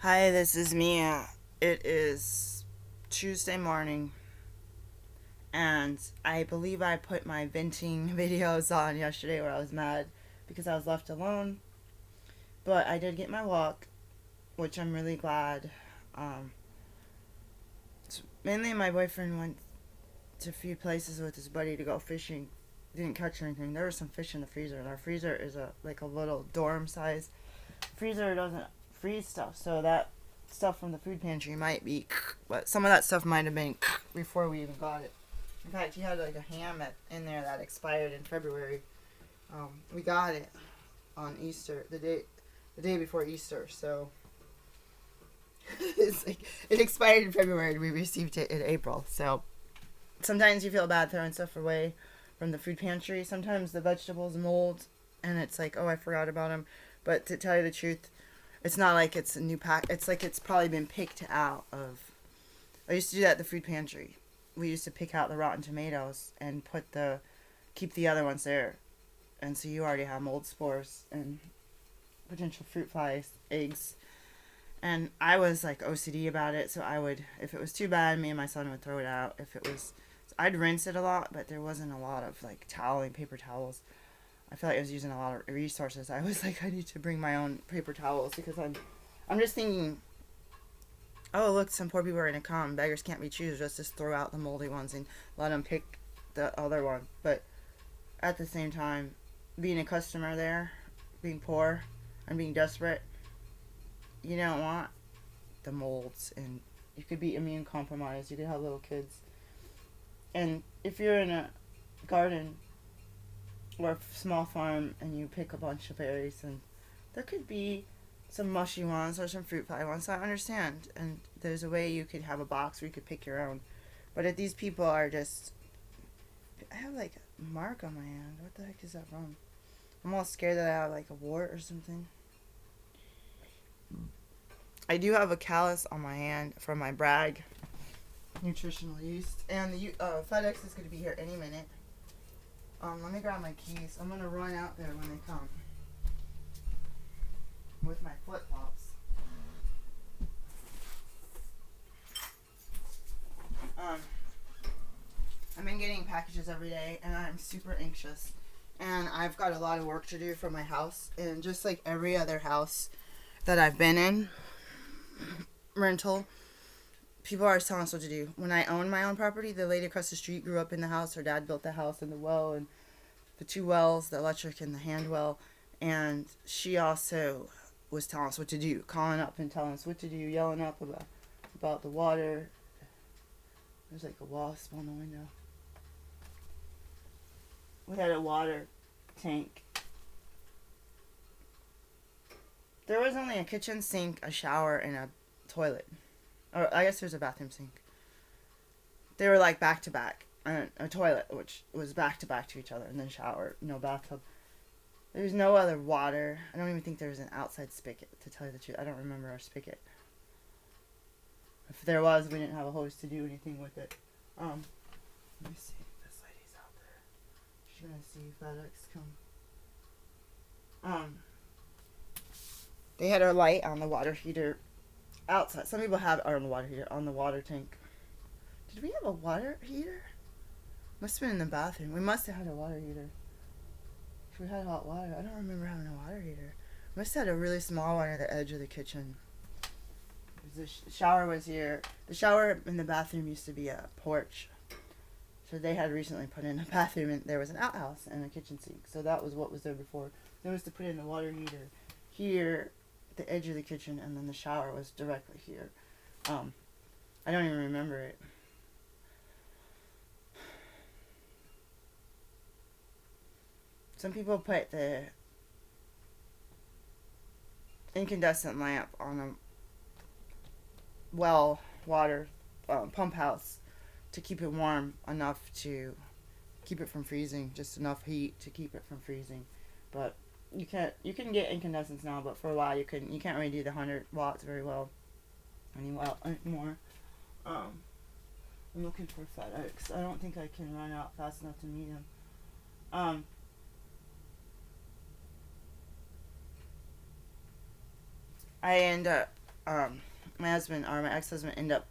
Hi, this is Mia. It is Tuesday morning, and I believe I put my venting videos on yesterday where I was mad because I was left alone. But I did get my walk, which I'm really glad. Um, Mainly, my boyfriend went to a few places with his buddy to go fishing. Didn't catch anything. There was some fish in the freezer, and our freezer is a little dorm size freezer. Doesn't freeze stuff, so that stuff from the food pantry might be, but some of that stuff might have been before we even got it. In fact, he had like a ham in there that expired in February. We got it on Easter, the day before Easter. So it's like it expired in February, and we received it in April. So sometimes you feel bad throwing stuff away from the food pantry. Sometimes the vegetables mold, and it's like, oh, I forgot about them. But to tell you the truth, it's not like it's a new pack. It's like it's probably been picked out of. I used to do that at the food pantry. We used to pick out the rotten tomatoes and keep the other ones there. And so you already have mold spores and potential fruit flies, eggs. And I was like OCD about it, so I would, if it was too bad, me and my son would throw it out. If it was, I'd rinse it a lot, but there wasn't a lot of like toweling, paper towels. I feel like I was using a lot of resources. I was like, I need to bring my own paper towels because I'm just thinking, oh look, some poor people are gonna come. Beggars can't be choosers. Let's just throw out the moldy ones and let them pick the other one. But at the same time, being a customer there, being poor, and being desperate, you don't want the molds, and you could be immune compromised. You could have little kids, and if you're in a garden or a small farm and you pick a bunch of berries, and there could be some mushy ones or some fruit pie ones. I understand, and there's a way you could have a box where you could pick your own. But if these people are just, I have like a mark on my hand. What the heck is that from? I'm all scared that I have like a wart or something. I do have a callus on my hand from my Bragg nutritional yeast, and the FedEx is going to be here any minute. Let me grab my keys. I'm going to run out there when they come with my flip flops. Um, I've been getting packages every day, and I'm super anxious. And I've got a lot of work to do for my house, and just like every other house that I've been in, rental, people are telling us what to do. When I owned my own property, the lady across the street grew up in the house. Her dad built the house and the well and the two wells, the electric and the hand well. And she also was telling us what to do, calling up and telling us what to do, yelling up about the water. There's like a wasp on the window. We had a water tank. There was only a kitchen sink, a shower, and a toilet. Or I guess there's a bathroom sink. They were like back to back. A toilet, which was back to each other, and then shower, no bathtub. There's no other water. I don't even think there was an outside spigot, to tell you the truth. I don't remember our spigot. If there was, we didn't have a hose to do anything with it. Let me see. This lady's out there. She's gonna see FedEx come. They had our light on the water heater outside. Some people have it on the water heater on the water tank. Did we have a water heater? Must have been in the bathroom. We must have had a water heater. If we had hot water, I don't remember having a water heater. We must have had a really small one at the edge of the kitchen. The shower was here. The shower in the bathroom used to be a porch. So they had recently put in a bathroom, and there was an outhouse and a kitchen sink. So that was what was there before. There was to put in the water heater here at the edge of the kitchen, and then the shower was directly here. I don't even remember it. Some people put the incandescent lamp on a well water pump house to keep it warm enough to keep it from freezing, just enough heat to keep it from freezing. But you can get incandescents now, but for a while you can't really do the 100 watts very well anymore. I'm looking for FedEx. I don't think I can run out fast enough to meet him. I end up my husband or my ex-husband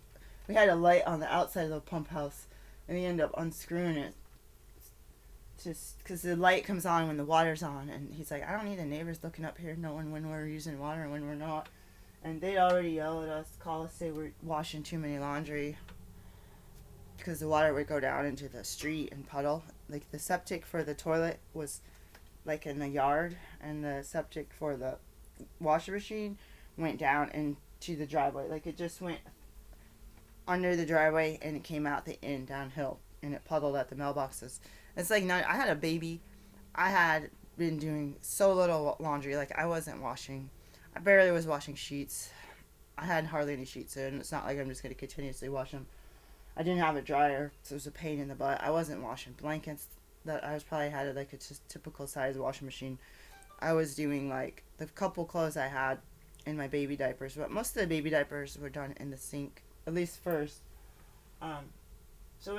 we had a light on the outside of the pump house, and we ended up unscrewing it just because the light comes on when the water's on, and he's like, I don't need the neighbors looking up here knowing when we're using water and when we're not. And they'd already yell at us, call us, say we're washing too many laundry because the water would go down into the street and puddle. Like the septic for the toilet was like in the yard, and the septic for the washing machine went down into the driveway. Like it just went under the driveway and it came out the end downhill, and it puddled at the mailboxes. It's like I had a baby. I had been doing so little laundry. Like I wasn't washing. I barely was washing sheets. I had hardly any sheets in. It's not like I'm just going to continuously wash them. I didn't have a dryer, so it was a pain in the butt. I wasn't washing blankets. That I was probably had like a just typical size washing machine. I was doing like the couple clothes I had in my baby diapers, but most of the baby diapers were done in the sink, at least first. So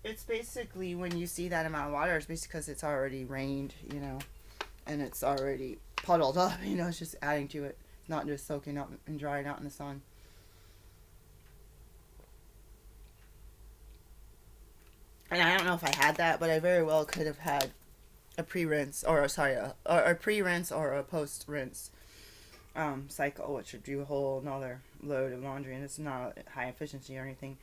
it's basically when you see that amount of water, it's basically because it's already rained, and it's already puddled up, it's just adding to it. It's not just soaking up and drying out in the sun. And I don't know if I had that, but I very well could have had a pre-rinse, or a pre-rinse or a post-rinse cycle, which would do a whole another load of laundry, and it's not high efficiency or anything.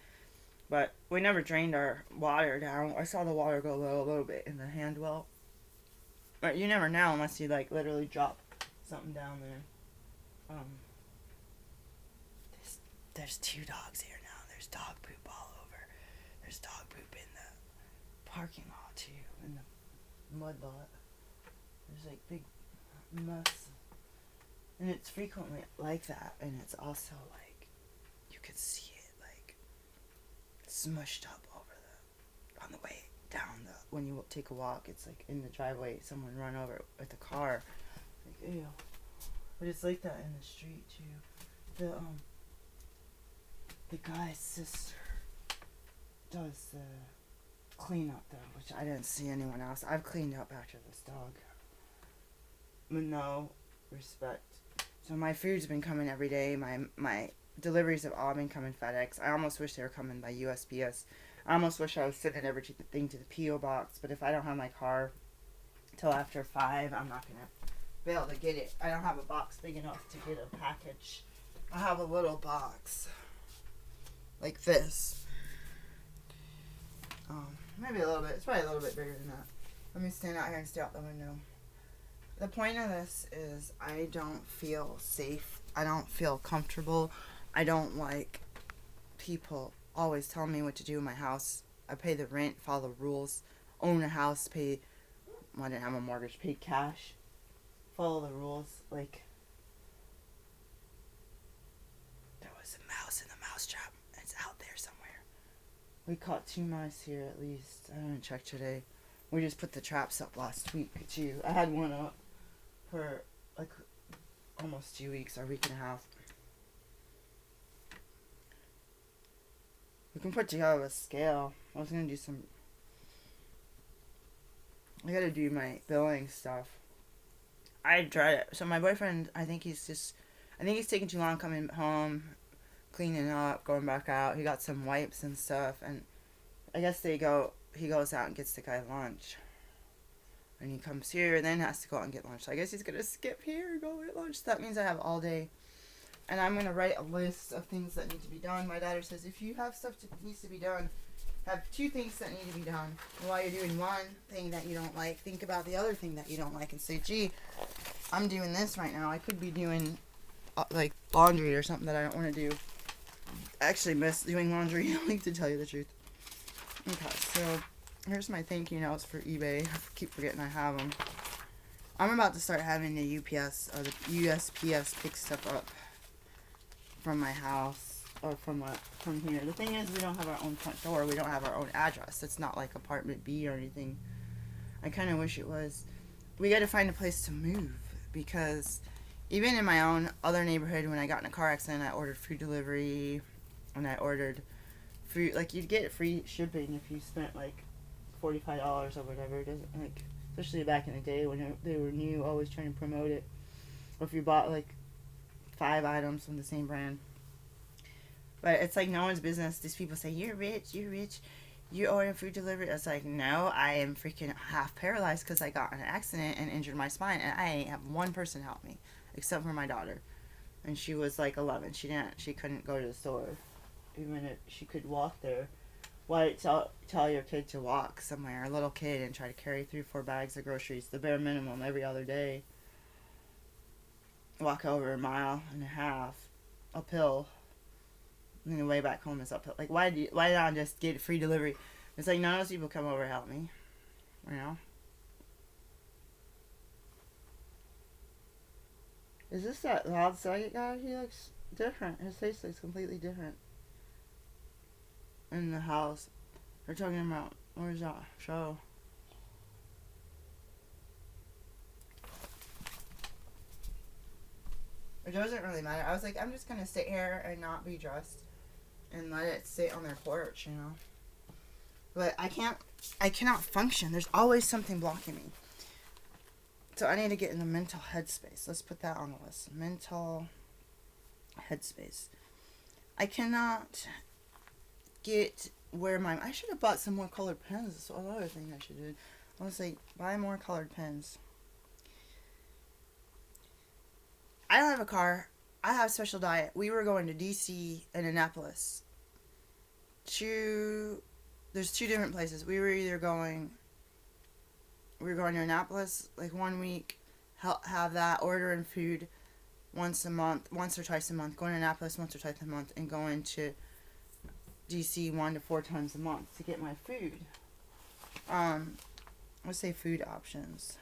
But we never drained our water down. I saw the water go low a little bit in the hand well. But you never know unless you like literally drop something down there. There's 2 dogs here now. There's dog poop all over. There's dog poop in the parking lot too, in the mud lot. There's like big mess. And it's frequently like that, and it's also like you could see it like smushed up on the way down when you take a walk. It's like in the driveway, someone run over it with a car. Like ew. But it's like that in the street too. The guy's sister does the cleanup though, which I didn't see anyone else. I've cleaned up after this dog with no respect. So my food's been coming every day. My deliveries have all been coming FedEx. I almost wish they were coming by USPS. I almost wish I was sending everything to the P.O. box, but if I don't have my car till after 5, I'm not going to be able to get it. I don't have a box big enough to get a package. I have a little box like this. Maybe a little bit. It's probably a little bit bigger than that. Let me stand out here and stare out the window. The point of this is I don't feel safe. I don't feel comfortable. I don't like people always telling me what to do in my house. I pay the rent, follow the rules, own a house, I didn't have a mortgage, pay cash, follow the rules. Like, there was a mouse in the mouse trap. It's out there somewhere. We caught 2 mice here at least. I haven't checked today. We just put the traps up last week too. I had one up for like almost 2 weeks or a week and a half. We can put together a scale. I was gonna do I gotta do my billing stuff. I tried it. So my boyfriend, I think he's taking too long coming home, cleaning up, going back out. He got some wipes and stuff, and I guess he goes out and gets the guy lunch. And he comes here and then has to go out and get lunch. So I guess he's gonna skip here and go get lunch. That means I have all day. And I'm going to write a list of things that need to be done. My daughter says, if you have stuff that needs to be done, have 2 things that need to be done. And while you're doing one thing that you don't like, think about the other thing that you don't like and say, gee, I'm doing this right now. I could be doing, like, laundry or something that I don't want to do. I actually miss doing laundry, like, to tell you the truth. Okay, so here's my thank you notes for eBay. I keep forgetting I have them. I'm about to start having the UPS or the USPS pick stuff up from my house or from here. The thing is, we don't have our own front door. We don't have our own address. It's not like apartment B or anything. I kind of wish it was. We got to find a place to move because even in my own other neighborhood, when I got in a car accident, I ordered food delivery and I ordered food. Like, you'd get free shipping if you spent like $45 or whatever. It doesn't, like, especially back in the day when they were new, always trying to promote it. Or if you bought like 5 items from the same brand. But it's like no one's business. These people say, you're rich, you're rich, you order food delivery. It's like, no, I am freaking half paralyzed because I got in an accident and injured my spine, and I ain't have one person help me except for my daughter. And she was like 11. She couldn't go to the store, even if she could walk there. Why tell your kid to walk somewhere, a little kid, and try to carry 3-4 bags of groceries, the bare minimum, every other day? Walk over 1.5 miles uphill, and the way back home is uphill. Like, why not just get free delivery? It's like none of those people come over and help me, you know? Is this that loud Saget guy? He looks different. His face looks completely different. In the house. They're talking about, where's that show? It doesn't really matter. I was like, I'm just gonna sit here and not be dressed and let it sit on their porch, you know? But I cannot function. There's always something blocking me. So I need to get in a mental headspace. Let's put that on the list. Mental headspace. I cannot get where I should have bought some more colored pens. That's another thing I should do. I was like, buy more colored pens. I don't have a car. I have a special diet. We were going to DC and Annapolis. There's 2 different places. We were going to Annapolis like 1 week, have that, ordering food once or twice a month, going to Annapolis once or twice a month, and going to DC 1 to 4 times a month to get my food. Let's say food options.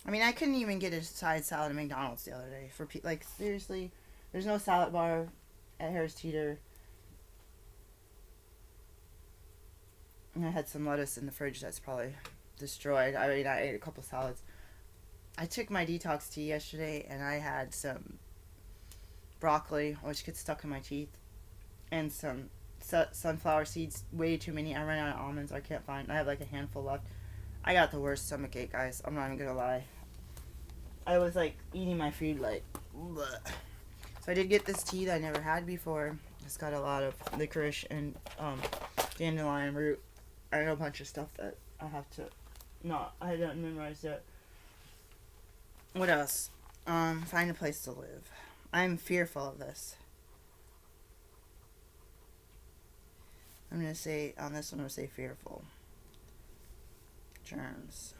I mean, I couldn't even get a side salad at McDonald's the other day. Like, seriously, there's no salad bar at Harris Teeter. And I had some lettuce in the fridge that's probably destroyed. I mean, I ate a couple salads. I took my detox tea yesterday, and I had some broccoli, which gets stuck in my teeth, and some sunflower seeds. Way too many. I ran out of almonds. I have like a handful left. I got the worst stomachache, guys. I'm not even gonna lie. I was like eating my food like, bleh. So I did get this tea that I never had before. It's got a lot of licorice and dandelion root. I know a bunch of stuff that I have to. No, I haven't memorized yet. What else? Find a place to live. I'm fearful of this. I'm gonna say on this one. I'm gonna say fearful. Germs.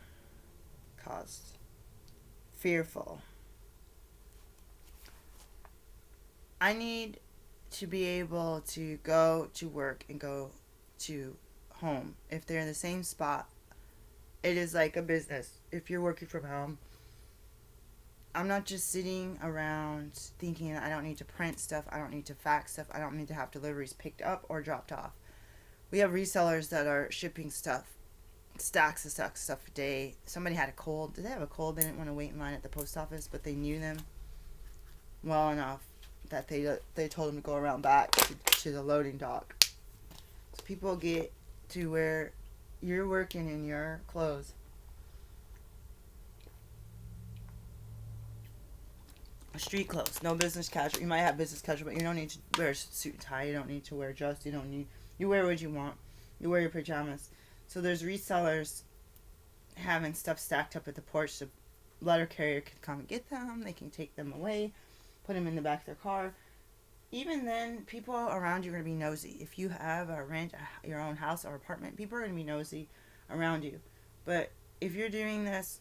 Cost. Fearful. I need to be able to go to work and go to home. If they're in the same spot, it is like a business. If you're working from home, I'm not just sitting around thinking I don't need to print stuff, I don't need to fax stuff, I don't need to have deliveries picked up or dropped off. We have resellers that are shipping stuff, stacks of stuff a day. Somebody had a cold. Did they have a cold? They didn't want to wait in line at the post office, but they knew them well enough that they told them to go around back to the loading dock. So people get to where you're working in your clothes. Street clothes, no business casual. You might have business casual, but you don't need to wear a suit and tie. You don't need to wear dress. You wear what you want. You wear your pajamas. So there's resellers having stuff stacked up at the porch. So letter carrier can come and get them. They can take them away, put them in the back of their car. Even then, people around you are going to be nosy. If you have your own house or apartment, people are going to be nosy around you. But if you're doing this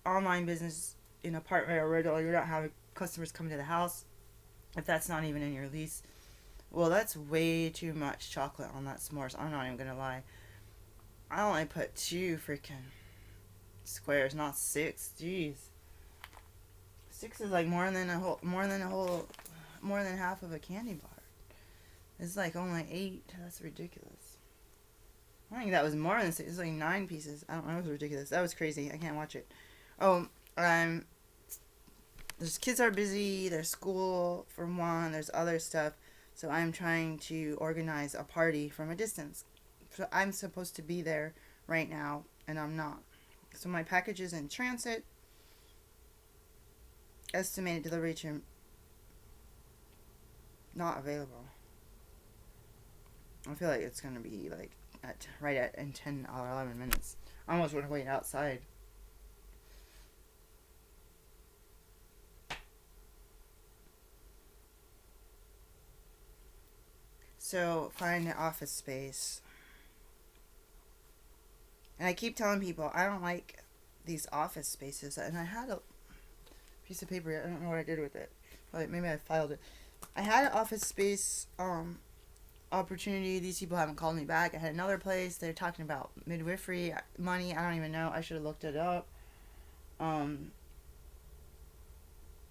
online business in an apartment or rental, you're not having customers come to the house, if that's not even in your lease, well, that's way too much chocolate on that s'mores. I'm not even going to lie. I only put 2 freaking squares, not 6. Jeez. 6 is like more than half of a candy bar. It's like only 8. That's ridiculous. I think that was more than 6. It was like 9 pieces. I don't know. It was ridiculous. That was crazy. I can't watch it. Oh, there's kids are busy. There's school for one. There's other stuff. So I'm trying to organize a party from a distance. So I'm supposed to be there right now, and I'm not. So my package is in transit. estimated delivery to not available. I feel like it's gonna be like right at in 10 or 11 minutes. I almost want to wait outside. So find an office space. And I keep telling people I don't like these office spaces. And I had a piece of paper. I don't know what I did with it. Probably, maybe I filed it. I had an office space opportunity. These people haven't called me back. I had another place. They're talking about midwifery money. I don't even know. I should have looked it up. Some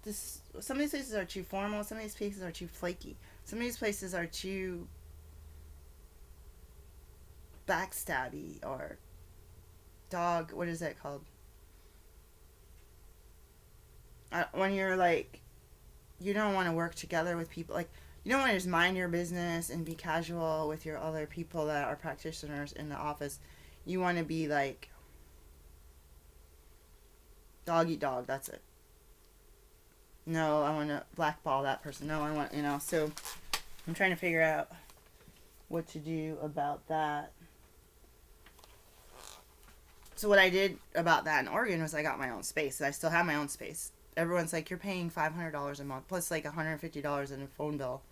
of these places are too formal. Some of these places are too flaky. Some of these places are too backstabby or dog. What is that called? When you're like, you don't want to work together with people. Like, you don't want to just mind your business and be casual with your other people that are practitioners in the office. You want to be like, dog eat dog. That's it. No, I want to blackball that person. No, I want, so I'm trying to figure out what to do about that. So what I did about that in Oregon was I got my own space. I still have my own space. Everyone's like, you're paying $500 a month plus like $150 in a phone bill.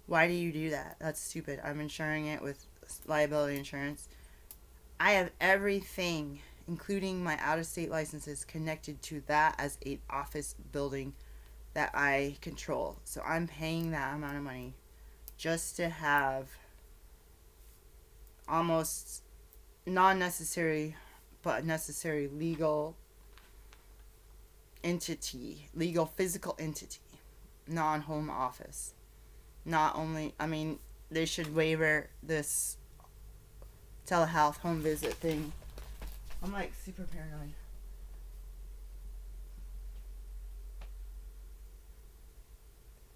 Why do you do that? That's stupid. I'm insuring it with liability insurance. I have everything, including my out-of-state licenses, connected to that as an office building that I control. So I'm paying that amount of money just to have almost non-necessary but necessary legal entity, legal physical entity, non-home office. Not only, they should waiver this telehealth home visit thing. I'm like super paranoid.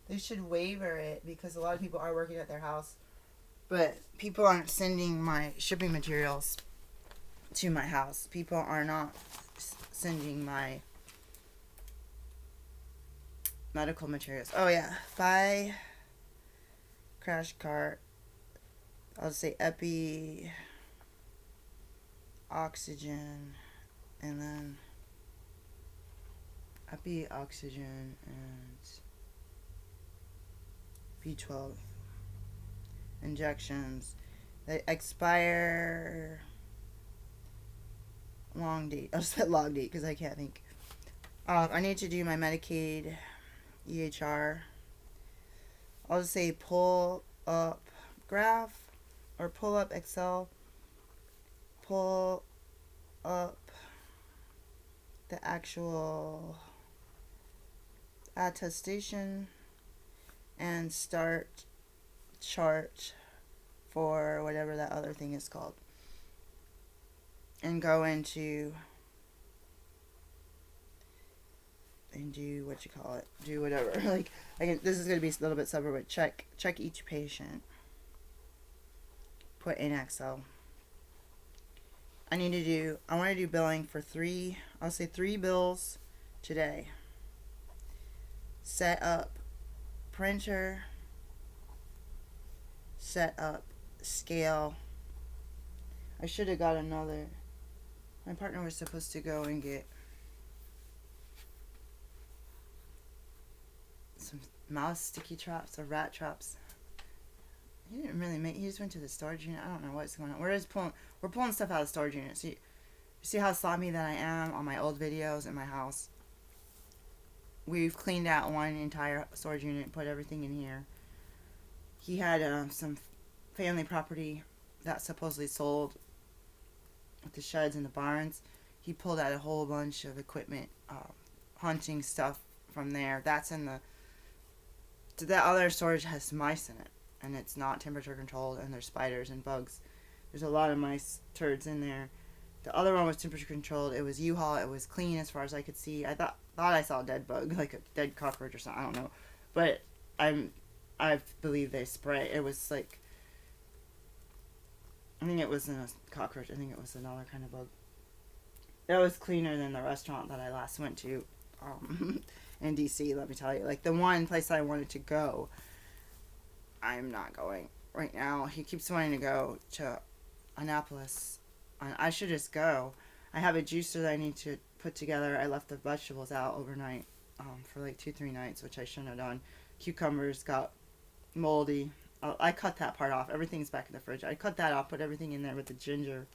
They should waiver it because a lot of people are working at their house, but people aren't sending my shipping materials to my house. People are not sending my medical materials. Oh yeah, buy crash cart. I'll say epi, oxygen, and then epi, oxygen, and B12 injections. They expire long date. I'll just put long date because I can't think. I need to do my Medicaid EHR. I'll just say pull up graph or pull up Excel. Pull up the actual attestation and start chart for whatever that other thing is called. And go into and do what you call it. Do whatever. Like this is gonna be a little bit separate, but check each patient. Put in Excel. I want to do billing for I'll say 3 bills today. Set up printer. Set up scale. I should have got another. My partner was supposed to go and get some mouse sticky traps or rat traps. He didn't really he just went to the storage unit. I don't know what's going on. We're pulling stuff out of the storage unit. See how sloppy that I am on my old videos in my house. We've cleaned out one entire storage unit and put everything in here. He had some family property that supposedly sold with the sheds and the barns. He pulled out a whole bunch of equipment, hunting stuff from there. That's in that other storage has mice in it, and it's not temperature controlled, and there's spiders and bugs. There's a lot of mice turds in there. The other one was temperature controlled. It was U-Haul. It was clean as far as I could see. I thought I saw a dead bug, like a dead cockroach or something. I don't know, but I believe they spray. It was like, I think it wasn't a cockroach. I think it was another kind of bug. It was cleaner than the restaurant that I last went to. in DC, let me tell you. Like, the one place I wanted to go, I'm not going right now. He keeps wanting to go to Annapolis. I should just go. I have a juicer that I need to put together. I left the vegetables out overnight for like 2-3 nights, which I shouldn't have done. Cucumbers got moldy. I cut that part off. Everything's back in the fridge. I cut that off, put everything in there with the ginger.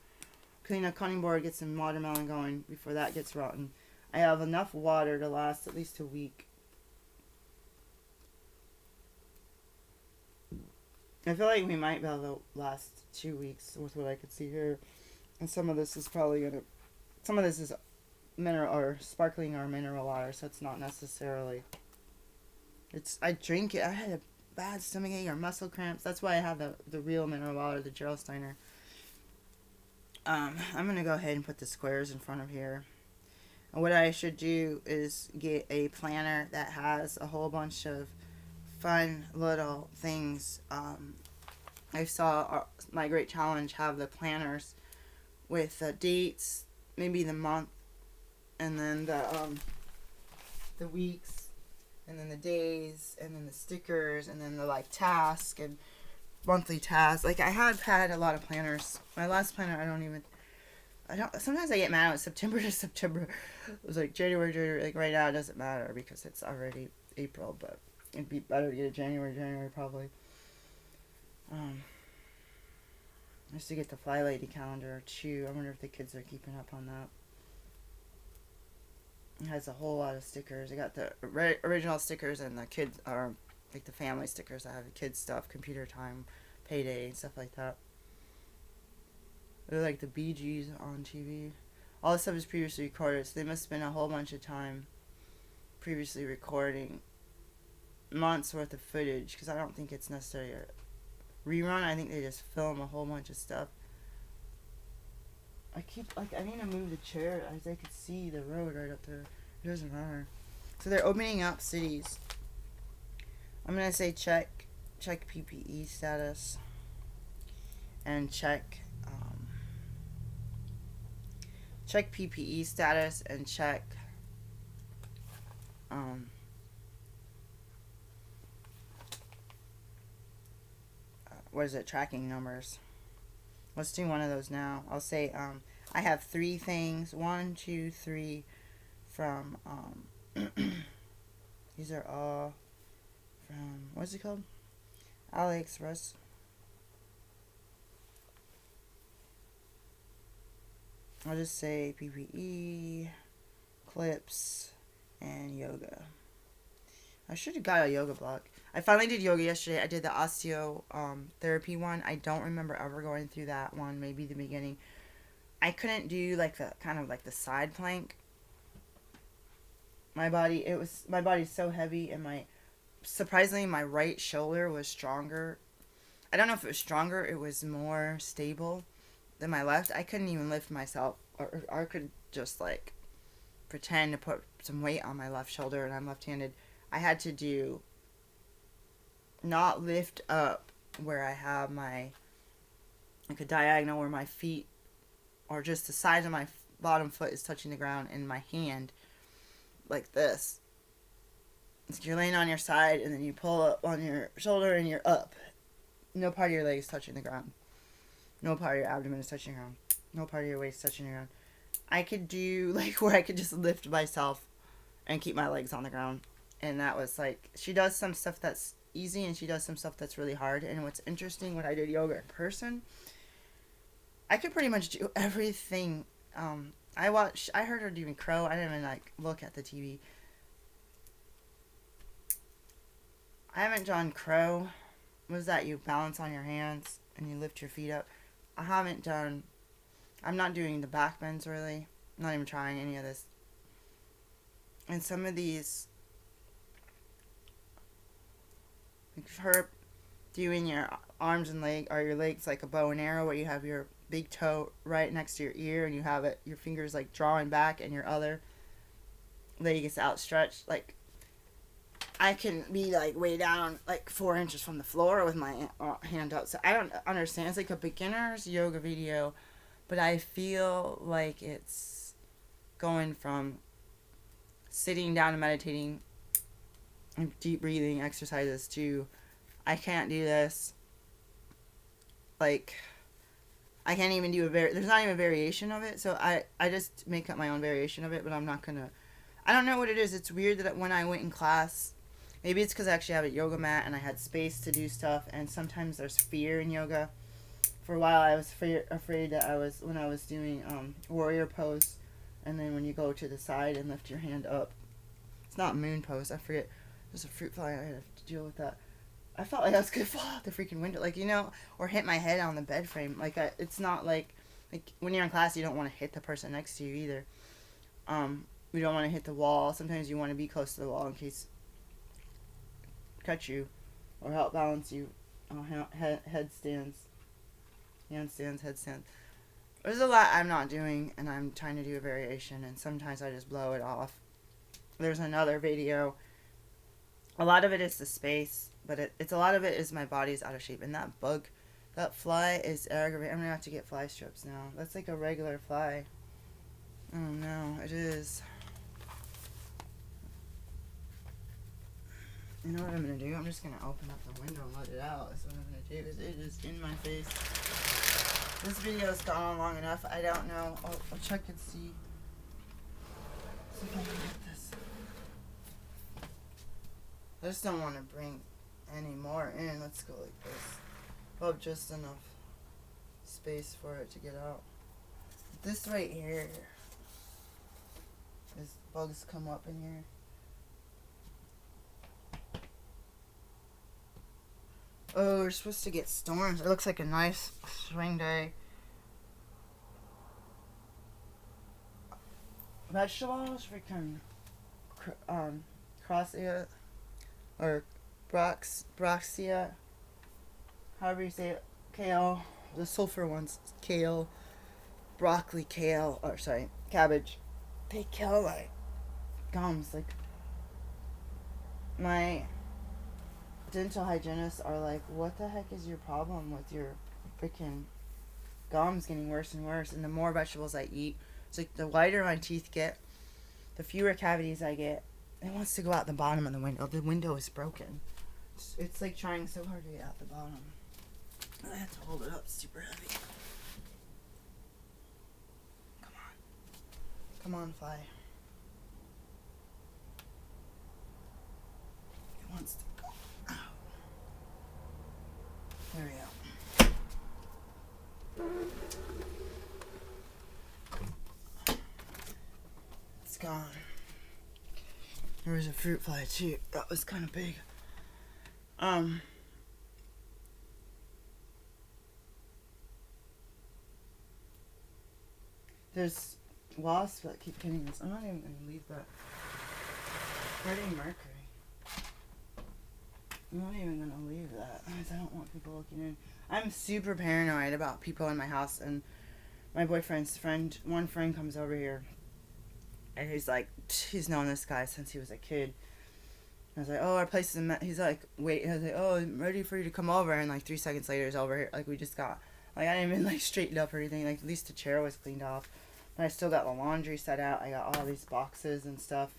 Clean a cutting board, get some watermelon going before that gets rotten. I have enough water to last at least a week. I feel like we might be able to last 2 weeks with what I could see here. And some of this is probably going to... Some of this is mineral or sparkling or mineral water, so it's not necessarily... I drink it. I had a bad stomachache or muscle cramps. That's why I have the real mineral water, the Gerolsteiner. I'm going to go ahead and put the squares in front of here. And what I should do is get a planner that has a whole bunch of fun little things. I saw My Great Challenge have the planners with the dates, maybe the month, and then the weeks, and then the days, and then the stickers, and then the like task and monthly tasks. Like, I had a lot of planners. My last planner, sometimes I get mad at September to September. It was like January, like right now it doesn't matter because it's already April, but it'd be better to get a January probably. I used to get the Fly Lady calendar too. I wonder if the kids are keeping up on that. It has a whole lot of stickers. I got the original stickers and the kids are like the family stickers. I have the kids stuff, computer time, payday, and stuff like that. They're like the Bee Gees on TV. All this stuff is previously recorded, so they must spend a whole bunch of time previously recording months worth of footage, because I don't think it's necessarily a rerun. I think they just film a whole bunch of stuff. I need to move the chair as I could see the road right up there. It doesn't matter. So they're opening up cities. I'm going to say check PPE status and check PPE status and check what is it, tracking numbers. Let's do one of those now. I'll say I have 3 things, 1, 2, 3 from these are all from, what's it called, AliExpress. I'll just say PPE, clips, and yoga. I should have got a yoga block. I finally did yoga yesterday. I did the osteo therapy one. I don't remember ever going through that one. Maybe the beginning. I couldn't do like the kind of like the side plank. My body's so heavy, and surprisingly my right shoulder was stronger. I don't know if it was stronger. It was more stable than my left. I couldn't even lift myself, or I could just like pretend to put some weight on my left shoulder, and I'm left-handed. I had to not lift up where I have my, like a diagonal where my feet, or just the sides of my bottom foot is touching the ground, and my hand, like this. So you're laying on your side, and then you pull up on your shoulder, and you're up. No part of your leg is touching the ground. No part of your abdomen is touching the ground. No part of your waist is touching the ground. I could do, like, where I could just lift myself and keep my legs on the ground. And that was, like, she does some stuff that's easy, and she does some stuff that's really hard. And what's interesting, when I did yoga in person, I could pretty much do everything. I heard her doing crow. I didn't even, like, look at the TV. I haven't done crow. What is that? You balance on your hands and you lift your feet up. I'm not doing the back bends really. I'm not even trying any of this. And some of these, like her doing your arms and your legs like a bow and arrow, where you have your big toe right next to your ear, and you have your fingers like drawing back, and your other leg is outstretched. Like, I can be like way down like 4 inches from the floor with my hand up. So I don't understand. It's like a beginner's yoga video, but I feel like it's going from sitting down and meditating deep breathing exercises too. I can't do this. Like, I can't even do there's not even a variation of it, so I just make up my own variation of it, but I'm not gonna, I don't know what it is. It's weird that when I went in class, maybe it's because I actually have a yoga mat and I had space to do stuff, and sometimes there's fear in yoga. For a while, I was afraid that when I was doing warrior pose, and then when you go to the side and lift your hand up, it's not moon pose, I forget, there's a fruit fly, I had to deal with that. I felt like I was gonna fall out the freaking window, like, or hit my head on the bed frame. Like, it's not like when you're in class, you don't want to hit the person next to you either. You don't want to hit the wall. Sometimes you want to be close to the wall in case cut you or help balance you. Headstands, handstands, headstands. There's a lot I'm not doing, and I'm trying to do a variation, and sometimes I just blow it off. There's another video. A lot of it is the space, but it's a lot of it is my body's out of shape. And that fly is aggravating. I'm gonna have to get fly strips now. That's like a regular fly. Oh no, it is. You know what I'm gonna do? I'm just gonna open up the window and let it out. That's what I'm gonna do. Because it is in my face. This video's gone on long enough. I don't know. I'll check and see. See if I can get this. I just don't want to bring any more in. Let's go like this. Oh, just enough space for it to get out. This right here is bugs come up in here. Oh, we're supposed to get storms. It looks like a nice spring day. Vegetables, freaking crossia or broxia, however you say it, kale, the sulfur ones, kale, broccoli, cabbage. They kill my gums. Like, my dental hygienists are like, what the heck is your problem with your freaking gums getting worse and worse? And the more vegetables I eat, it's like the whiter my teeth get, the fewer cavities I get. It wants to go out the bottom of the window. The window is broken. It's like trying so hard to get out the bottom. I have to hold it up. It's super heavy. Come on. Come on, fly. It wants to go out. There we go. It's gone. There was a fruit fly too. That was kind of big. There's wasps that keep hitting us. I'm not even going to leave that. Freddie Mercury. I'm not even going to leave that because I don't want people looking in. I'm super paranoid about people in my house, and my boyfriend's friend, one friend comes over here, and he's like, he's known this guy since he was a kid. I was like, oh, our place is he's like, wait. I was like, oh, I'm ready for you to come over. And like 3 seconds later, he's over here. Like, we just got, like, I didn't even like straightened up or anything. Like, at least the chair was cleaned off. But I still got the laundry set out. I got all these boxes and stuff.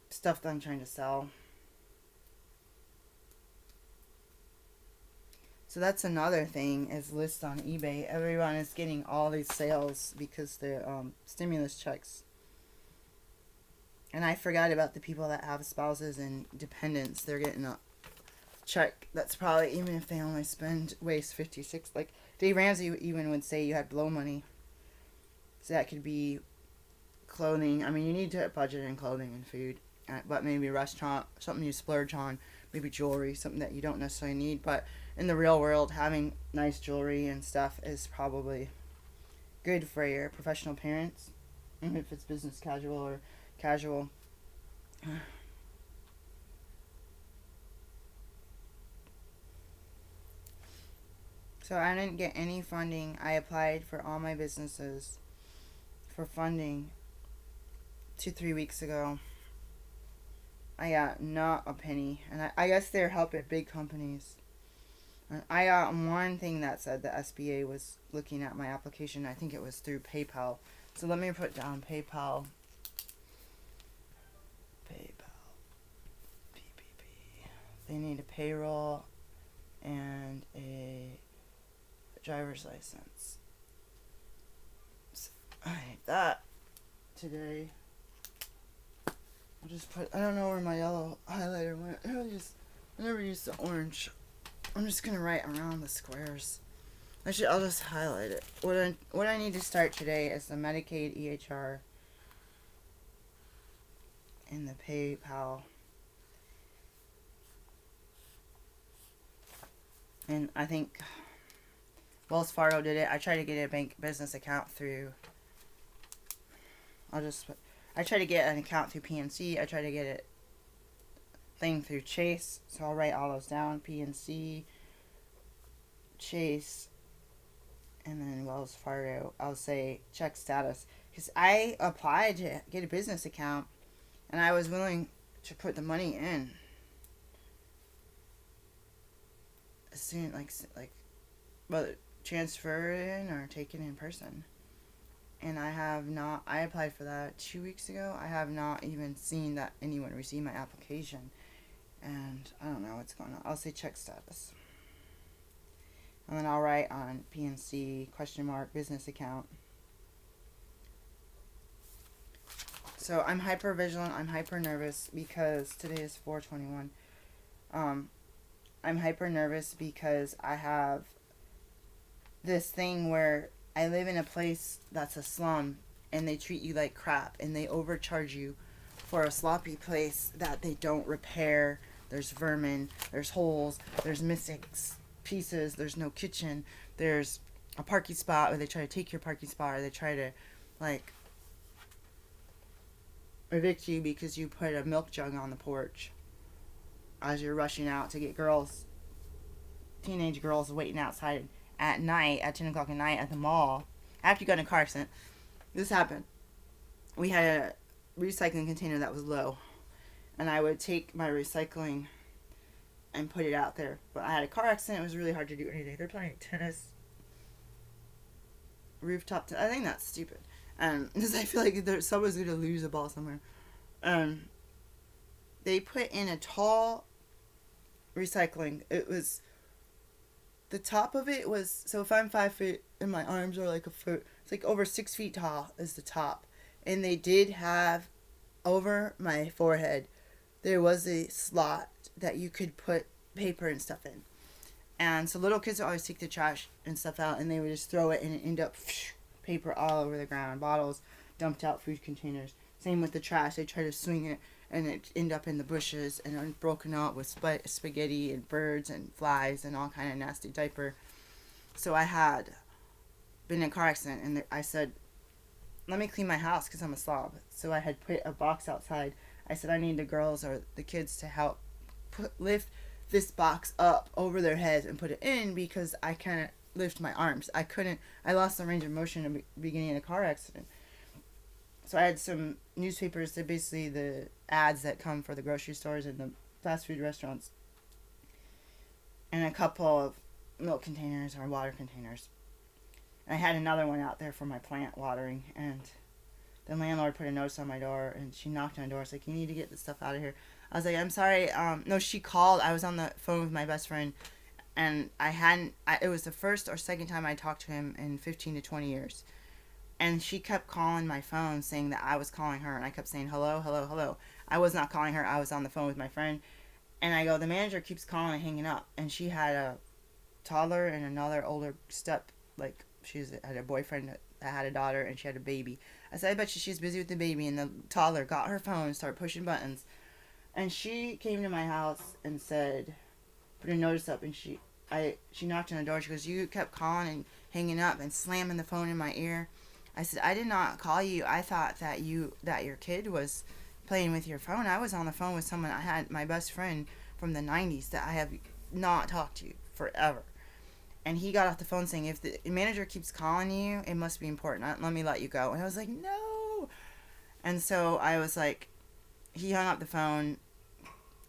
Stuff that I'm trying to sell. So that's another thing, is lists on eBay. Everyone is getting all these sales because they're stimulus checks. And I forgot about the people that have spouses and dependents. They're getting a check that's probably, even if they only waste 56, like Dave Ramsey even would say you had blow money. So that could be clothing. I mean, you need to budget in clothing and food. But maybe a restaurant, something you splurge on. Maybe jewelry, something that you don't necessarily need. But in the real world, having nice jewelry and stuff is probably good for your professional appearance. Even if it's business casual or casual. So I didn't get any funding. I applied for all my businesses for funding 2-3 weeks ago. I got not a penny. And I guess they're helping big companies. And I got one thing that said the SBA was looking at my application. I think it was through PayPal. So let me put down PayPal. they need a payroll and a driver's license. So I need that today. I'll just put, I don't know where my yellow highlighter went. I never used the orange. I'm just gonna write around the squares. I'll just highlight it. What I need to start today is the Medicaid EHR and the PayPal. And I think Wells Fargo did it. I tried to get a bank business account through. I tried to get an account through PNC. I tried to get it thing through Chase. So I'll write all those down. PNC, Chase, and then Wells Fargo. I'll say check status. Because I applied to get a business account, and I was willing to put the money in as soon, whether transfer it in or take it in person. And I applied for that 2 weeks ago. I have not even seen that anyone received my application. And I don't know what's going on. I'll say check status. And then I'll write on PNC, !, business account. So I'm hyper vigilant. I'm hyper nervous because today is 4/21. I'm hyper nervous because I have this thing where I live in a place that's a slum and they treat you like crap and they overcharge you for a sloppy place that they don't repair. There's vermin, there's holes, there's missing pieces, there's no kitchen, there's a parking spot where they try to take your parking spot, or they try to evict you because you put a milk jug on the porch as you're rushing out to get teenage girls waiting outside at night, at 10 o'clock at night at the mall, after you got in a car accident. This happened. We had a recycling container that was low, and I would take my recycling and put it out there. But I had a car accident. It was really hard to do anything. They're playing tennis. Rooftop I think that's stupid. Because I feel like someone's going to lose a ball somewhere. They put in a tall recycling. It was... The top of it was... So if I'm 5 feet and my arms are like a foot... It's like over 6 feet tall is the top. And they did have... Over my forehead, there was a slot that you could put paper and stuff in. And so little kids would always take the trash and stuff out, and they would just throw it, and it end up paper all over the ground. Bottles dumped out, food containers. Same with the trash. They try to swing it, and it end up in the bushes, and broken up with spaghetti and birds and flies and all kind of nasty diaper. So I had been in a car accident, and I said, let me clean my house because I'm a slob. So I had put a box outside. I said, I need the girls or the kids to help lift this box up over their heads and put it in because I can't lift my arms. I lost the range of motion at the beginning of the car accident. So I had some newspapers, they're basically the ads that come for the grocery stores and the fast food restaurants, and a couple of milk containers or water containers. I had another one out there for my plant watering, and the landlord put a notice on my door, and she knocked on the door. It's like, you need to get this stuff out of here. I was like, I'm sorry. No, she called. I was on the phone with my best friend, and it was the first or second time I talked to him in 15 to 20 years. And she kept calling my phone saying that I was calling her, and I kept saying, hello, hello, hello. I was not calling her. I was on the phone with my friend. And I go, the manager keeps calling and hanging up. And she had a toddler and another older she had a boyfriend that had a daughter, and she had a baby. I said, I bet she's busy with the baby. And the toddler got her phone and started pushing buttons. And she came to my house and said, put a notice up, and she knocked on the door. She goes, you kept calling and hanging up and slamming the phone in my ear. I said, I did not call you. I thought that your kid was playing with your phone. I was on the phone with someone. I had my best friend from the 90s that I have not talked to forever. And he got off the phone saying, if the manager keeps calling you, it must be important. Let me let you go. And I was like, no. And so I was like, he hung up the phone.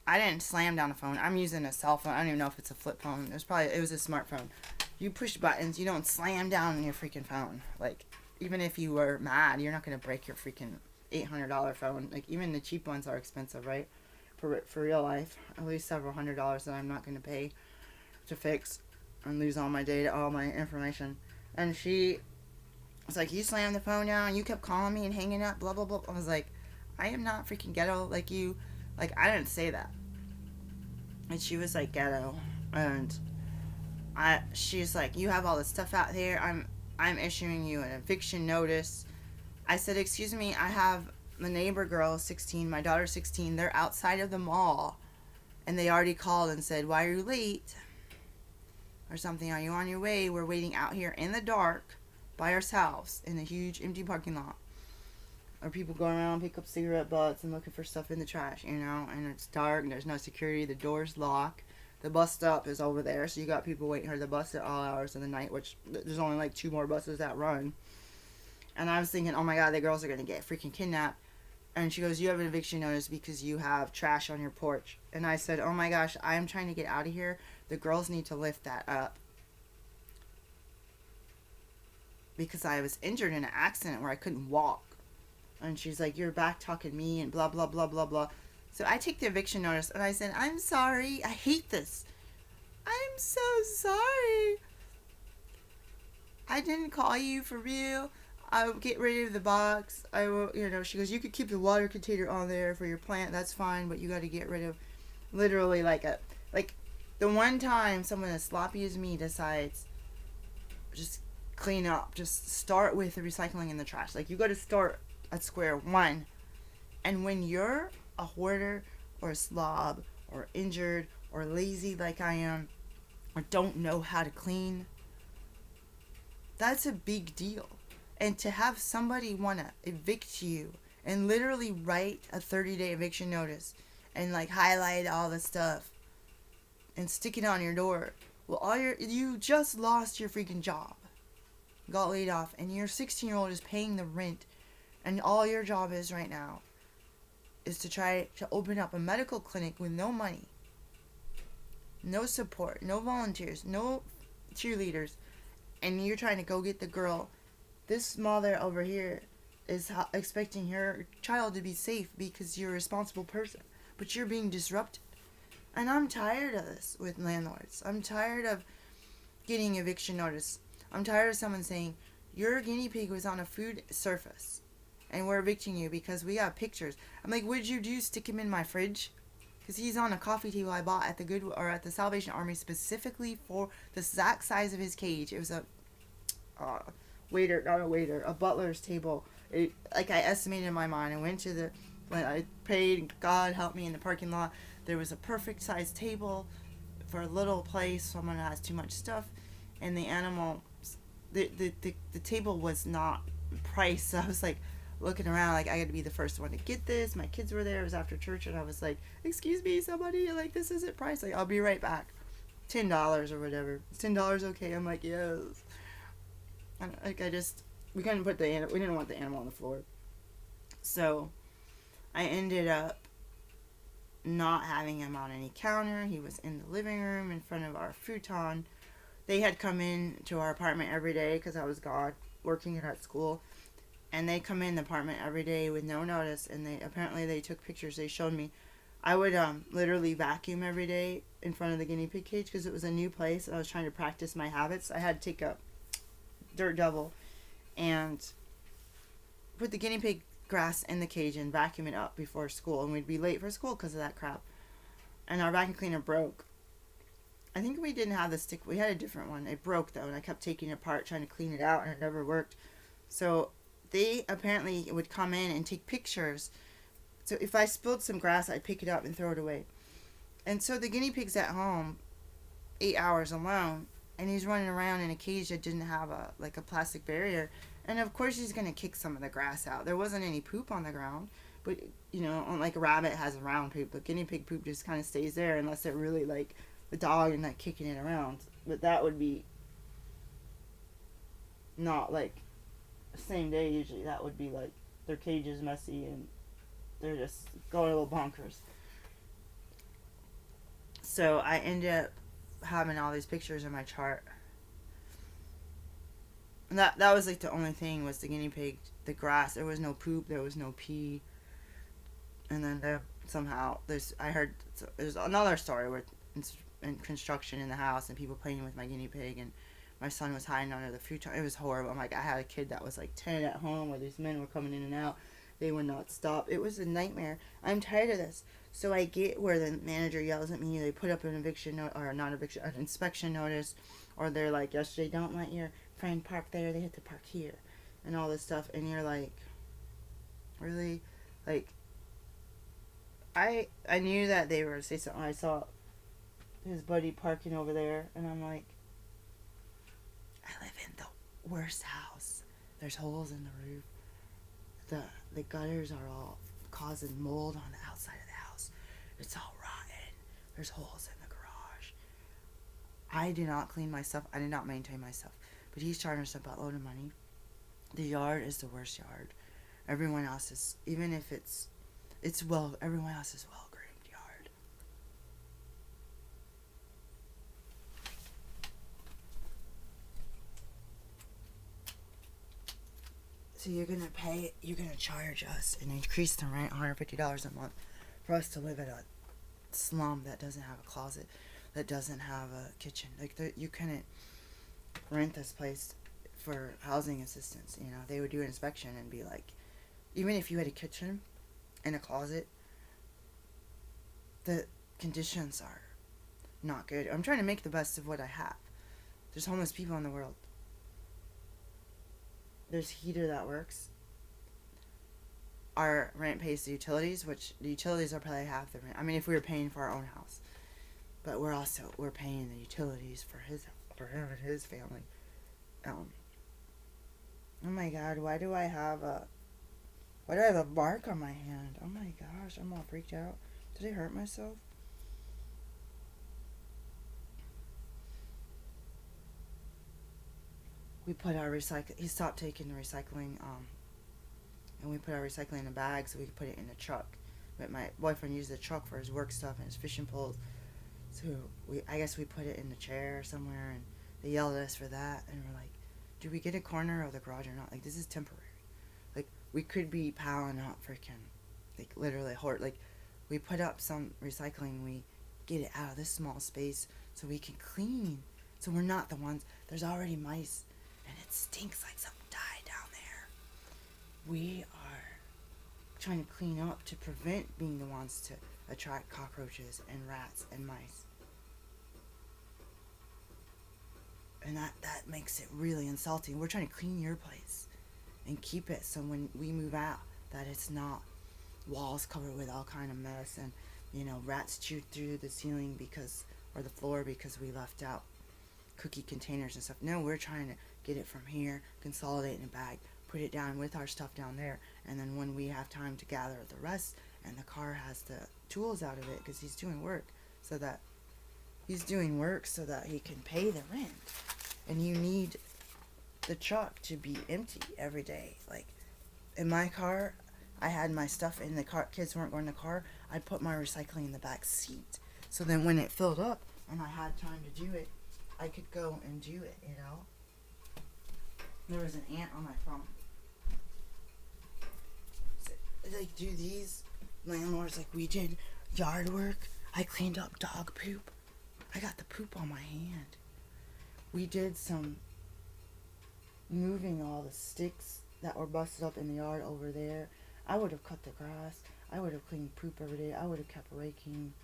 I didn't slam down the phone. I'm using a cell phone. I don't even know if it's a flip phone. It was a smartphone. You push buttons. You don't slam down your freaking phone. Like, even if you were mad, you're not going to break your freaking $800 phone. Like, even the cheap ones are expensive, right? for real life. At least several $100s that I'm not going to pay to fix and lose all my data, all my information. And she was like, you slammed the phone down, you kept calling me and hanging up, blah, blah, blah. I was like, I am not freaking ghetto like you. Like, I didn't say that. And she was like, ghetto. And she's like, you have all this stuff out there. I'm issuing you an eviction notice. I said, excuse me, I have the neighbor girl, 16, my daughter, 16. They're outside of the mall. And they already called and said, why are you late? Or something, are you on your way? We're waiting out here in the dark by ourselves in a huge empty parking lot. Or people go around, pick up cigarette butts and looking for stuff in the trash, and it's dark and there's no security, the door's locked. The bus stop is over there, so you got people waiting for the bus at all hours of the night, which there's only like 2 more buses that run. And I was thinking, oh my god, the girls are going to get freaking kidnapped. And she goes, you have an eviction notice because you have trash on your porch. And I said, oh my gosh, I am trying to get out of here. The girls need to lift that up. Because I was injured in an accident where I couldn't walk. And she's like, you're back talking me and blah, blah, blah, blah, blah. So I take the eviction notice and I said, I'm sorry. I hate this. I'm so sorry. I didn't call you for real. I will get rid of the box. I will, she goes, you could keep the water container on there for your plant. That's fine, but you got to get rid of literally like the one time someone as sloppy as me decides just clean up, just start with the recycling in the trash. Like, you got to start at square one. And when you're a hoarder or a slob or injured or lazy like I am or don't know how to clean, that's a big deal. And to have somebody want to evict you and literally write a 30-day eviction notice and like highlight all the stuff and stick it on your door. Well, you just lost your freaking job. Got laid off, and your 16-year-old is paying the rent, and all your job is right now is to try to open up a medical clinic with no money, no support, no volunteers, no cheerleaders, and you're trying to go get the girl. This mother over here is expecting her child to be safe because you're a responsible person, but you're being disrupted. And I'm tired of this with landlords. I'm tired of getting eviction notice. I'm tired of someone saying, your guinea pig was on a food surface and we're evicting you because we have pictures. I'm like, what'd you do? Stick him in my fridge? Because he's on a coffee table I bought at the Salvation Army specifically for the exact size of his cage. It was a butler's table. I estimated in my mind. I went to when I prayed, God help me, in the parking lot. There was a perfect sized table for a little place. Someone has too much stuff, and the animal, the table was not priced. So I was like looking around, like I had to be the first one to get this. My kids were there. It was after church, and I was like, "Excuse me, somebody, like this isn't priced. Like I'll be right back. $10 or whatever. $10 okay?" I'm like, yes. And we couldn't put we didn't want the animal on the floor, so I ended up not having him on any counter. He was in the living room in front of our futon. They had come in to our apartment every day because I was gone working at school, and they come in the apartment every day with no notice, and they took pictures. They showed me. I would literally vacuum every day in front of the guinea pig cage because it was a new place. I was trying to practice my habits. I had to take a dirt devil and put the guinea pig grass in the cage and vacuum it up before school, and we'd be late for school because of that crap. And our vacuum cleaner broke. I think we didn't have the stick. We had a different one. It broke though, and I kept taking it apart trying to clean it out, and it never worked. So they apparently would come in and take pictures. So if I spilled some grass, I'd pick it up and throw it away. And so the guinea pig's at home 8 hours alone, and he's running around in a cage that didn't have a plastic barrier. And of course he's going to kick some of the grass out. There wasn't any poop on the ground, but like a rabbit has a round poop, but guinea pig poop just kind of stays there unless they're really like the dog and like kicking it around. But that would be not like the same day usually. That would be like their cage is messy and they're just going a little bonkers. So I ended up having all these pictures in my chart. And that was like the only thing was the guinea pig, the grass. There was no poop, there was no pee. And then somehow I heard there's another story where in construction in the house and people playing with my guinea pig, and my son was hiding under the futon. It was horrible. I'm like, I had a kid that was like 10 at home where these men were coming in and out. They would not stop. It was a nightmare. I'm tired of this. So I get where the manager yells at me. They put up an eviction note, or not eviction, an inspection notice, or they're like, yesterday, don't let your friend park there. They have to park here, and all this stuff. And you're like, really, like, I knew that they were gonna say something. I saw his buddy parking over there, and I'm like, I live in the worst house. There's holes in the roof. The gutters are all causing mold on the outside of the house. It's all rotten. There's holes in the garage. I do not clean my stuff. I do not maintain my stuff. But he's charging us a buttload of money. The yard is the worst yard. Everyone else is, even if everyone else is well groomed yard. So you're gonna charge us and increase the rent $150 a month for us to live at a slum that doesn't have a closet, that doesn't have a kitchen. Like, you couldn't rent this place for housing assistance. You know, they would do an inspection and be like, even if you had a kitchen and a closet, the conditions are not good. I'm trying to make the best of what I have. There's homeless people in the world. There's heater that works. Our rent pays the utilities, which the utilities are probably half the rent. I mean, if we were paying for our own house, but we're paying the utilities for him and his family. Oh my God, why do I have a mark on my hand? Oh my gosh, I'm all freaked out. Did I hurt myself? We put our he stopped taking the recycling, and we put our recycling in a bag so we could put it in the truck. But my boyfriend used the truck for his work stuff and his fishing poles. So I guess we put it in the chair somewhere, and they yelled at us for that. And we're like, do we get a corner of the garage or not? Like, this is temporary. Like, we could be piling up freaking, like, literally, like, we put up some recycling, we get it out of this small space so we can clean. So we're not the ones, there's already mice, and it stinks like something died down there. We are trying to clean up to prevent being the ones to attract cockroaches and rats and mice. And that makes it really insulting. We're trying to clean your place and keep it so when we move out that it's not walls covered with all kind of mess and, you know, rats chewed through the ceiling or the floor because we left out cookie containers and stuff. No, we're trying to get it from here, consolidate in a bag, put it down with our stuff down there, and then when we have time to gather the rest and the car has the tools out of it because he's doing work so that he can pay the rent. And you need the truck to be empty every day. Like, in my car, I had my stuff in the car. Kids weren't going in the car. I'd put my recycling in the back seat. So then when it filled up and I had time to do it, I could go and do it, you know. There was an ant on my phone. So, like, do these landlords, like we did yard work? I cleaned up dog poop. I got the poop on my hand. We did some moving all the sticks that were busted up in the yard over there. I would have cut the grass. I would have cleaned poop every day. I would have kept raking.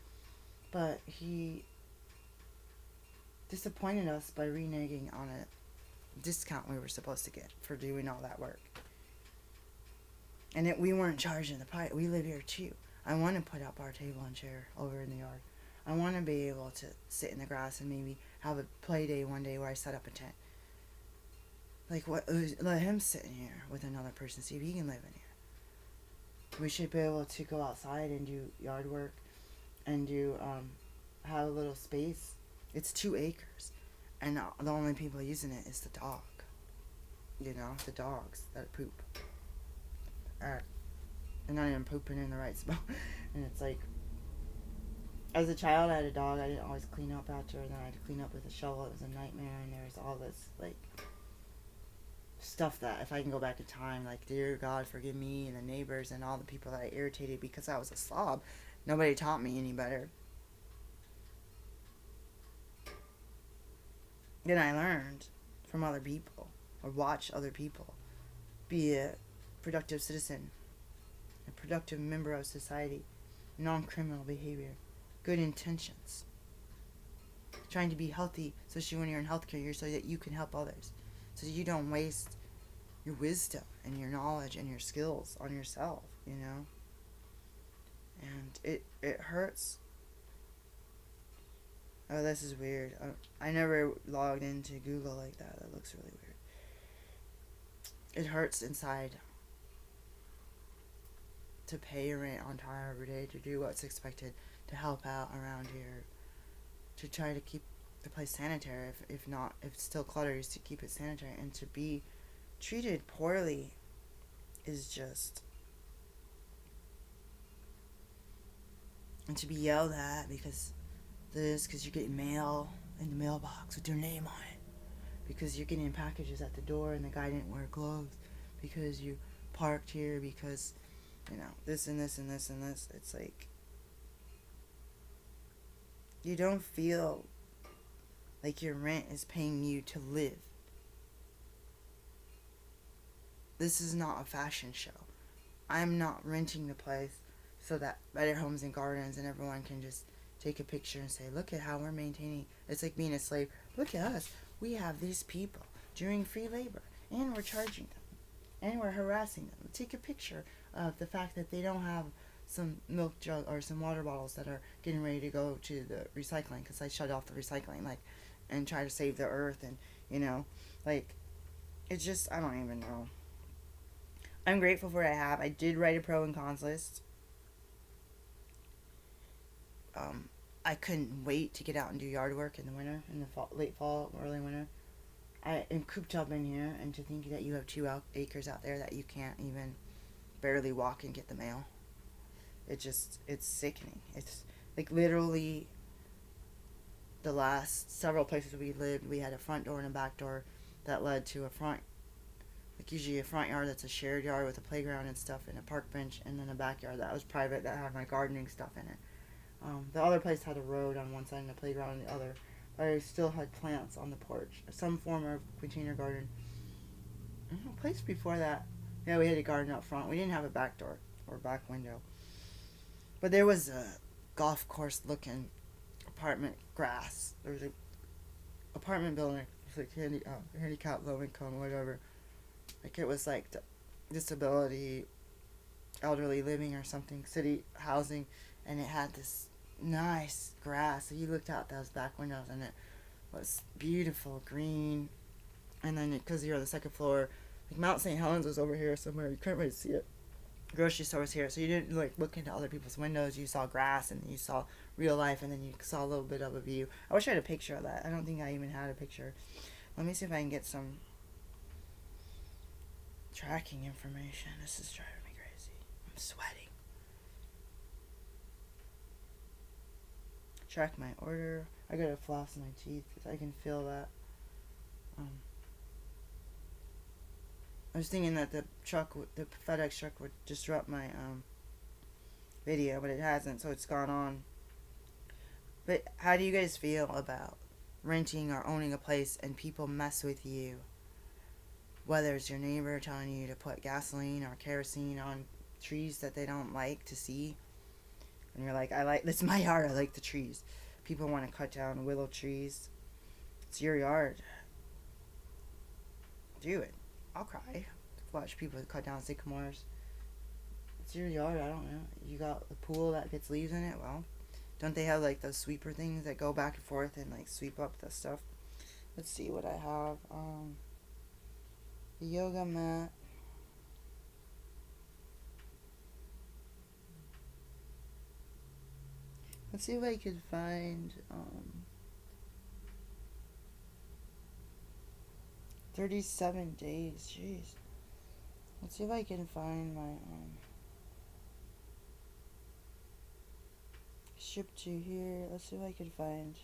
But he disappointed us by reneging on a discount we were supposed to get for doing all that work. And we weren't charging the price. We live here too. I want to put up our table and chair over in the yard. I want to be able to sit in the grass and maybe have a play day one day where I set up a tent. Like, let him sit in here with another person, see if he can live in here. We should be able to go outside and do yard work and have a little space. It's 2 acres, and the only people using it is the dog. You know, the dogs that poop. They're not even pooping in the right spot. And it's like, as a child, I had a dog. I didn't always clean up after her. Then I had to clean up with a shovel. It was a nightmare. And there was all this, like, stuff that if I can go back in time, like, dear God, forgive me and the neighbors and all the people that I irritated because I was a slob Nobody taught me any better. Then I learned from other people or watch other people be a productive citizen, a productive member of society, non-criminal behavior, good intentions, trying to be healthy, especially when you're in healthcare, so that you can help others, so that you don't waste your wisdom and your knowledge and your skills on yourself, you know. And it hurts. Oh, this is weird. I never logged into Google like that. That looks really weird. It hurts inside to pay your rent on time every day, to do what's expected, to help out around here, to try to keep the place sanitary. If it's still cluttered, is to keep it sanitary, and to be treated poorly is just, and to be yelled at because you're getting mail in the mailbox with your name on it, because you're getting packages at the door and the guy didn't wear gloves, because you parked here, because this and this and this and this. It's like you don't feel like your rent is paying you to live. This is not a fashion show. I'm not renting the place so that Better Homes and Gardens and everyone can just take a picture and say, look at how we're maintaining. It's like being a slave. Look at us. We have these people doing free labor, and we're charging them, and we're harassing them. Take a picture of the fact that they don't have some milk jug or some water bottles that are getting ready to go to the recycling, because I shut off the recycling, and try to save the earth, and it's just, I don't even know. I'm grateful for what I have. I did write a pro and cons list. I couldn't wait to get out and do yard work in the winter, in the late fall, early winter. I am cooped up in here, and to think that you have 2 acres out there that you can't even barely walk and get the mail. It's sickening. It's like literally the last several places we lived, we had a front door and a back door that led to a front, like usually a front yard that's a shared yard with a playground and stuff and a park bench, and then a backyard that was private that had my gardening stuff in it. The other place had a road on one side and a playground on the other. But I still had plants on the porch, some form of container garden. A place before that, yeah, we had a garden up front. We didn't have a back door or back window. But there was a golf course looking apartment grass. There was a apartment building. It was like handicap, low income, whatever. Like it was like disability, elderly living or something, city housing, and it had this nice grass. So you looked out those back windows and it was beautiful green. And then because you're on the second floor, like Mount St. Helens was over here somewhere, you couldn't really see it. Grocery store was here, so you didn't look into other people's windows. You saw grass and you saw real life, and then you saw a little bit of a view. I wish I had a picture of that. I don't think I even had a picture. Let me see if I can get some tracking information. This is driving me crazy. I'm sweating. Track my order. I gotta floss my teeth because I can feel that. I was thinking that the FedEx truck would disrupt my video, but it hasn't, so it's gone on. But how do you guys feel about renting or owning a place and people mess with you? Whether it's your neighbor telling you to put gasoline or kerosene on trees that they don't like to see, and you're like, this is my yard, I like the trees. People want to cut down willow trees. It's your yard. Do it. I'll cry. Watch people cut down sycamores. It's your yard, I don't know. You got a pool that gets leaves in it, well, don't they have those sweeper things that go back and forth and sweep up the stuff? Let's see what I have. The yoga mat. Let's see if I could find 37 days. Jeez. Let's see if I can find my ship to here. Let's see if I can find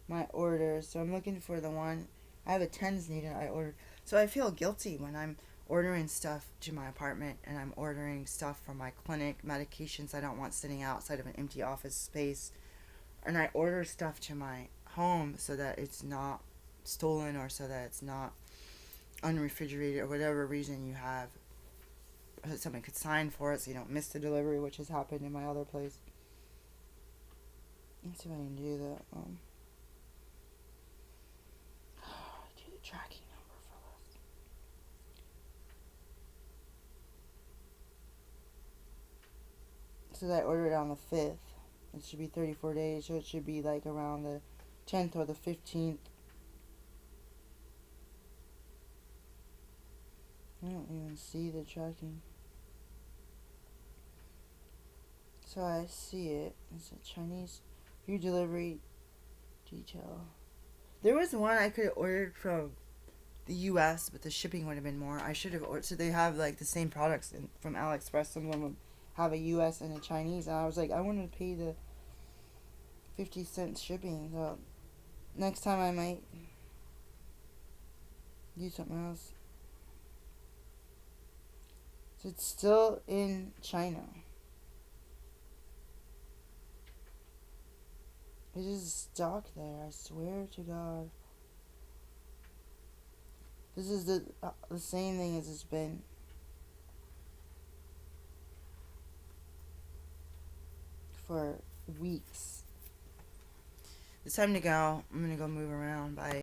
my order. So I'm looking for the one. I have a TENS needle I ordered. So I feel guilty when I'm ordering stuff to my apartment, and I'm ordering stuff from my clinic, medications I don't want sitting outside of an empty office space. And I order stuff to my home so that it's not stolen, or so that it's not unrefrigerated, or whatever reason you have. Someone could sign for it so you don't miss the delivery, which has happened in my other place. Let's see if I can do that. Do the tracking number for this. So I ordered it on the 5th. It should be 34 days, so it should be like around the 10th or the 15th. I don't even see the tracking. So I see it. It's a Chinese food delivery detail. There was one I could have ordered from the U.S., but the shipping would have been more. I should have ordered. So they have like the same products from AliExpress. Some of them have a U.S. and a Chinese, and I was like, I wanted to pay the 50 cents shipping. So next time I might do something else. So it's still in China. It is stuck there, I swear to God. This is the same thing as it's been. For weeks. It's time to go. I'm gonna go move around. Bye.